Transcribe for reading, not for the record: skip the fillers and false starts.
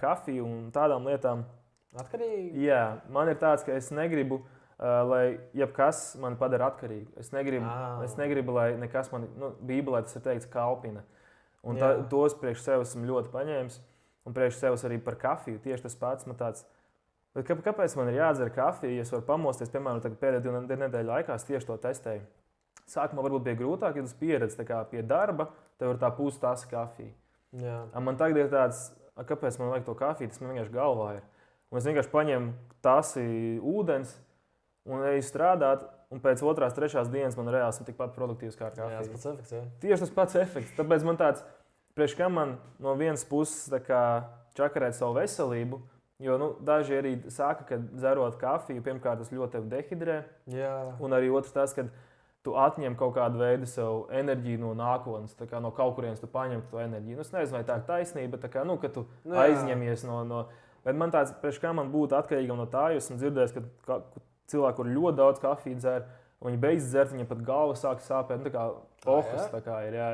kafiju un tādām lietām. Atkarīgi? Jā, man ir tāds, ka es negribu, lai jebkas mani padara atkarīgu. Es negribu, lai nekas man, Bībelē tas ir teikts, kalpina. Un tos priekš sevis esmu ļoti paņēmis. Un priekš sevis arī par kafiju. Tieši tas pats man tāds. Bet kāpēc man ir jādzer kafiju, ja es varu pamosties, piemēram, pēdējo 2 nedēļu laikā, es tieši to testēju. Sākumā varbūt bija grūtāk, ja tu pieredzi pie darba, tev ir tā pūstās kafija. Jā. Man tagad ir tāds, kāpēc man vajag to kafiju, tas man vienkārši galvā ir. Un es vienkārši paņemu tasi ūdens un eju strādāt, un pēc 2. 3. dienas man reāli esmu tikpat produktīvs kā ar kafiju. Jā, tas pats efekts, jā. Tieši tas pats efekts. Tāpēc man tāds, priekš kā man no vienas puses čakarēt savu veselību, jo daži arī saka, ka dzerot kafiju, pirmkārt tas ļoti tevi dehidrē. Jā. Un arī otrs tas, ka tu atņem kaut kādu veidu savu enerģiju no nākotnes, no kaut kurienes tu paņem to enerģiju. Es nezinu, vai tā ir taisnība, ka tu aizņemies no. Bet man tāds, priekš kā man būtu atkarīgam no tā, jo esmu dzirdējis, ka cilvēki, kur ļoti daudz kafiju dzer, un viņi beidz dzert, viņiem pat galva sāk sāpēt, tā kā pohas, tā kā ir, jā.